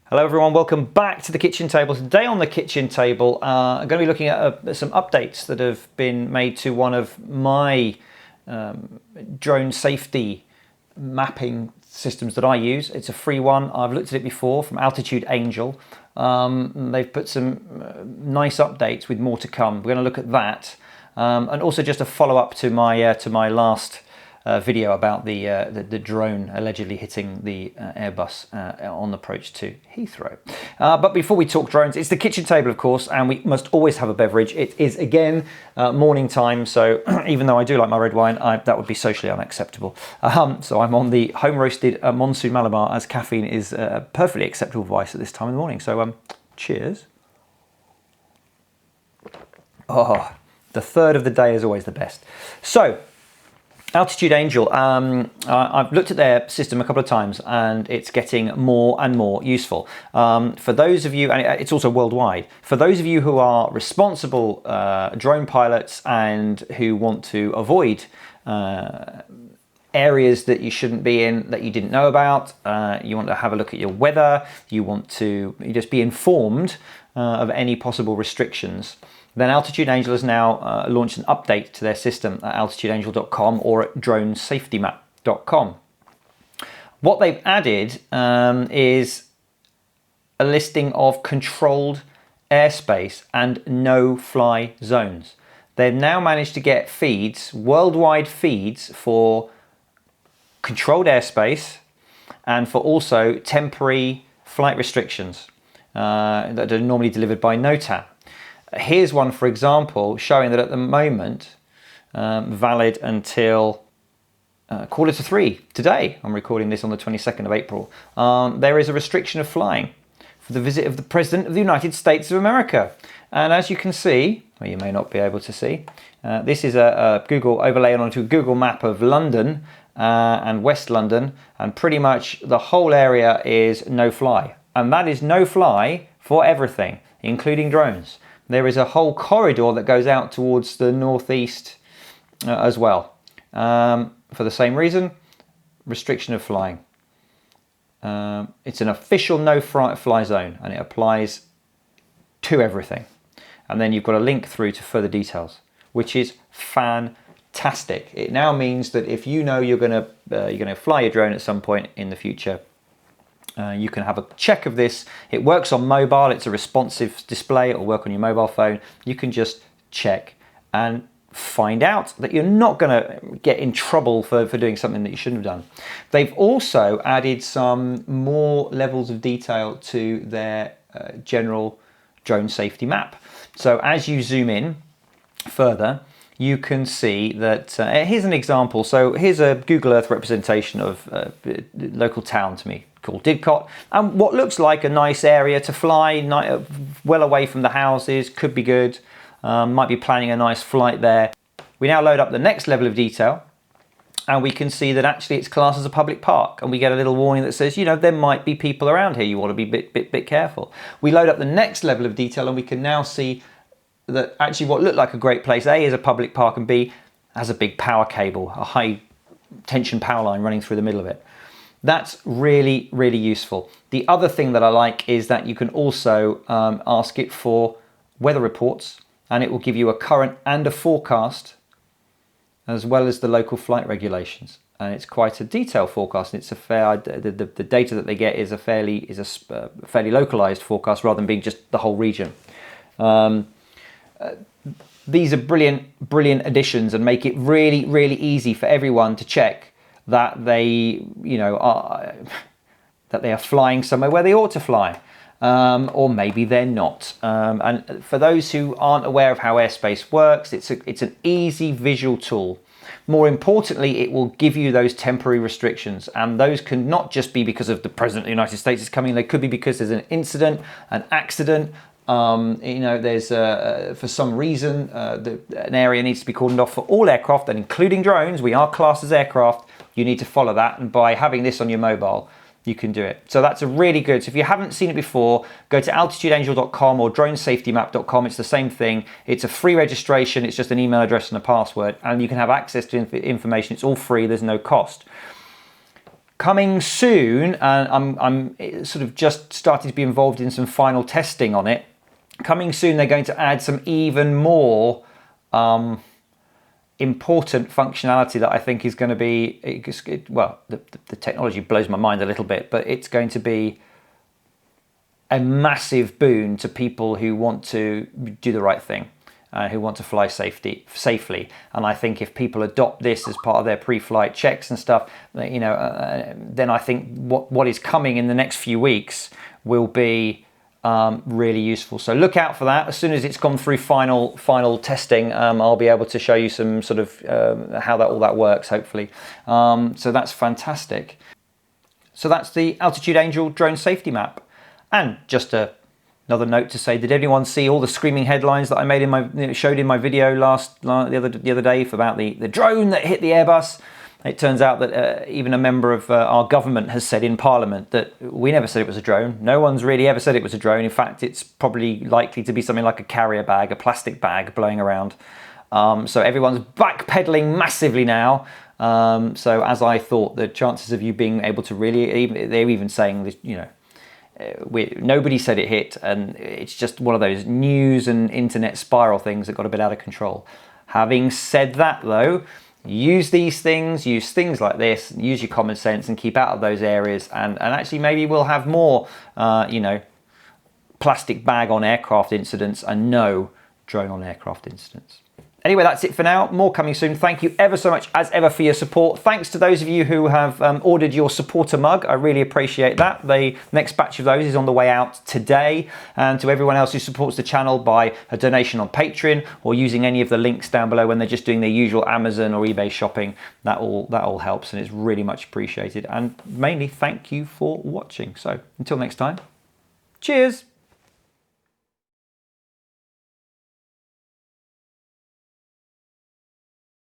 Hello everyone, welcome back to the kitchen table. Today on the kitchen table, I'm going to be looking at some updates that have been made to one of my drone safety mapping systems that I use. It's a free one. I've looked at it before from Altitude Angel. They've put some nice updates with more to come. We're going to look at that, and also just a follow-up to my last video about the drone allegedly hitting the Airbus on the approach to Heathrow. But before we talk drones, it's the kitchen table, of course, and we must always have a beverage. It is again morning time, so even though I do like my red wine, that would be socially unacceptable. So I'm on the home roasted Monsoon Malabar, as caffeine is a perfectly acceptable vice at this time of the morning. So cheers. Oh, the third of the day is always the best. So Altitude Angel, I've looked at their system a couple of times and it's getting more and more useful. For those of you, and it's also worldwide, for those of you who are responsible drone pilots and who want to avoid areas that you shouldn't be in, that you didn't know about, you want to have a look at your weather, you want to just be informed of any possible restrictions, then Altitude Angel has now launched an update to their system at altitudeangel.com or at dronesafetymap.com. What they've added is a listing of controlled airspace and no-fly zones. They've now managed to get feeds, worldwide feeds, for controlled airspace and for also temporary flight restrictions that are normally delivered by NOTAM. Here's one, for example, showing that at the moment, valid until 2:45 today. I'm recording this on the 22nd of April. There is a restriction of flying for the visit of the President of the United States of America. And as you can see, or you may not be able to see, this is a Google overlay onto a Google map of London and West London, and pretty much the whole area is no fly. And that is no fly for everything, including drones. There is a whole corridor that goes out towards the northeast as well. For the same reason, restriction of flying. It's an official no-fly zone and it applies to everything. And then you've got a link through to further details, which is fantastic. It now means that if you know you're going to fly your drone at some point in the future, you can have a check of this. It works on mobile. It's a responsive display. It'll work on your mobile phone. You can just check and find out that you're not going to get in trouble for doing something that you shouldn't have done. They've also added some more levels of detail to their general drone safety map. So as you zoom in further, you can see that, here's an example. So here's a Google Earth representation of a local town to me called Didcot, and what looks like a nice area to fly, well away from the houses, could be good, might be planning a nice flight there. We now load up the next level of detail and we can see that actually it's classed as a public park, and we get a little warning that says, you know, there might be people around here, you want to be bit careful. We load up the next level of detail and we can now see that actually what looked like a great place, A, is a public park, and B, has a big power cable, a high tension power line running through the middle of it. That's really, really useful. The other thing that I like is that you can also ask it for weather reports, and it will give you a current and a forecast, as well as the local flight regulations. And it's quite a detailed forecast, and it's a fair, the data that they get is a fairly localized forecast rather than being just the whole region. These are brilliant additions and make it really, really easy for everyone to check that they, that they are flying somewhere where they ought to fly, or maybe they're not. And for those who aren't aware of how airspace works, it's an easy visual tool. More importantly, it will give you those temporary restrictions, and those can not just be because of the President of the United States is coming. They could be because there's an incident, an accident. There's for some reason an area needs to be cordoned off for all aircraft, and including drones. We are classed as aircraft. You need to follow that, and by having this on your mobile, you can do it. So that's a really good. So if you haven't seen it before, go to altitudeangel.com or dronesafetymap.com. It's the same thing. It's a free registration. It's just an email address and a password, and you can have access to information. It's all free. There's no cost. Coming soon, and I'm sort of just starting to be involved in some final testing on it. Coming soon, they're going to add some even more important functionality that I think is going to be, well, the technology blows my mind a little bit, but it's going to be a massive boon to people who want to do the right thing, who want to fly safely. And I think if people adopt this as part of their pre-flight checks and stuff, you know, then I think what is coming in the next few weeks will be really useful. So look out for that. As soon as it's gone through final testing, I'll be able to show you some sort of how all that works, hopefully. So that's fantastic. So that's the Altitude Angel drone safety map. And just another note to say, did anyone see all the screaming headlines that I made showed in my video the other day about the drone that hit the Airbus? It turns out that even a member of our government has said in Parliament that we never said it was a drone. No one's really ever said it was a drone. In fact, it's probably likely to be something like a carrier bag, a plastic bag blowing around. So everyone's backpedaling massively now. So as I thought, the chances of you being able to really, they're even saying that, you know, nobody said it hit, and it's just one of those news and internet spiral things that got a bit out of control. Having said that, though, use these things, use things like this, use your common sense and keep out of those areas, and actually maybe we'll have more you know, plastic bag on aircraft incidents and no drone on aircraft incidents. Anyway, that's it for now. More coming soon. Thank you ever so much, as ever, for your support. Thanks to those of you who have ordered your supporter mug. I really appreciate that. The next batch of those is on the way out today. And to everyone else who supports the channel by a donation on Patreon or using any of the links down below when they're just doing their usual Amazon or eBay shopping, that all helps, and it's really much appreciated. And mainly, thank you for watching. So until next time, cheers.